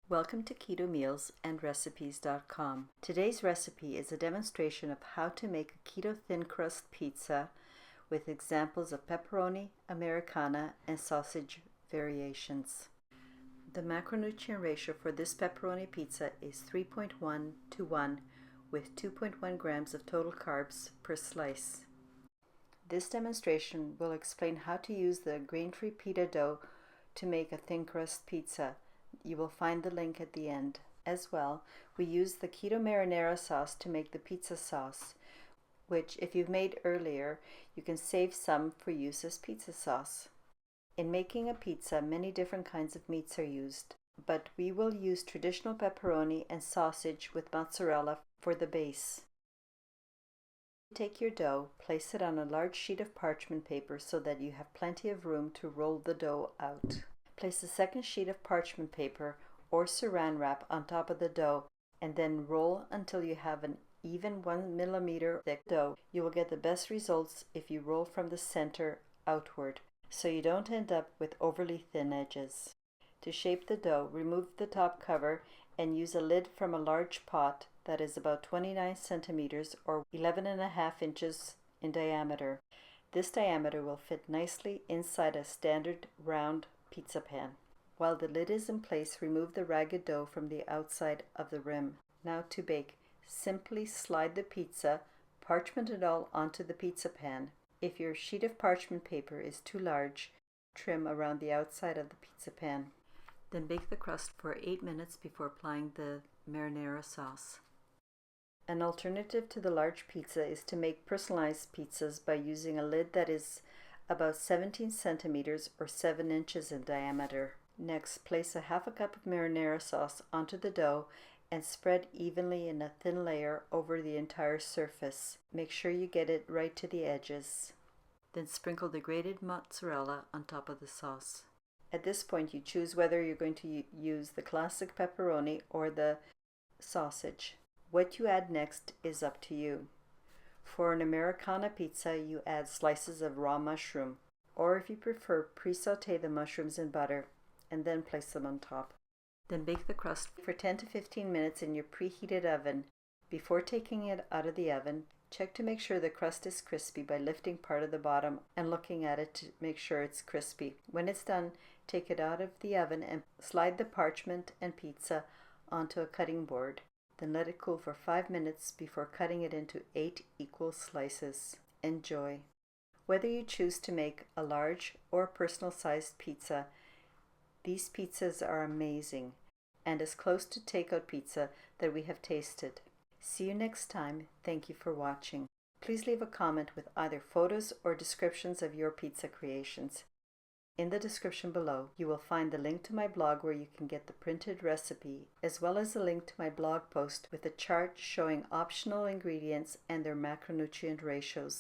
Welcome to Keto Meals and Recipes.com. Today's recipe is a demonstration of how to make a keto thin crust pizza with examples of pepperoni, Americana, and sausage variations. The macronutrient ratio for this pepperoni pizza is 3.1 to 1 with 2.1 grams of total carbs per slice. This demonstration will explain how to use the grain-free pita dough to make a thin crust pizza. You will find the link at the end. As well, we use the keto marinara sauce to make the pizza sauce, which if you've made earlier, you can save some for use as pizza sauce. In making a pizza, many different kinds of meats are used, but we will use traditional pepperoni and sausage with mozzarella for the base. Take your dough, place it on a large sheet of parchment paper so that you have plenty of room to roll the dough out. Place a second sheet of parchment paper or saran wrap on top of the dough and then roll until you have an even 1 millimeter thick dough. You will get the best results if you roll from the center outward, so you don't end up with overly thin edges. To shape the dough, remove the top cover and use a lid from a large pot that is about 29 centimeters or 11.5 inches in diameter. This diameter will fit nicely inside a standard round pizza pan. While the lid is in place, remove the ragged dough from the outside of the rim. Now to bake. Simply slide the pizza, parchment it all onto the pizza pan. If your sheet of parchment paper is too large, trim around the outside of the pizza pan. Then bake the crust for 8 minutes before applying the marinara sauce. An alternative to the large pizza is to make personalized pizzas by using a lid that is about 17 centimeters or 7 inches in diameter. Next, place a half a cup of marinara sauce onto the dough and spread evenly in a thin layer over the entire surface. Make sure you get it right to the edges. Then sprinkle the grated mozzarella on top of the sauce. At this point, you choose whether you're going to use the classic pepperoni or the sausage. What you add next is up to you. For an Americana pizza, you add slices of raw mushroom, or if you prefer, pre-saute the mushrooms in butter and then place them on top. Then bake the crust for 10 to 15 minutes in your preheated oven. Before taking it out of the oven, check to make sure the crust is crispy by lifting part of the bottom and looking at it to make sure it's crispy. When it's done, take it out of the oven and slide the parchment and pizza onto a cutting board. Then let it cool for 5 minutes before cutting it into 8 equal slices. Enjoy. Whether you choose to make a large or personal-sized pizza, these pizzas are amazing and as close to takeout pizza that we have tasted. See you next time. Thank you for watching. Please leave a comment with either photos or descriptions of your pizza creations. In the description below, you will find the link to my blog where you can get the printed recipe, as well as a link to my blog post with a chart showing optional ingredients and their macronutrient ratios.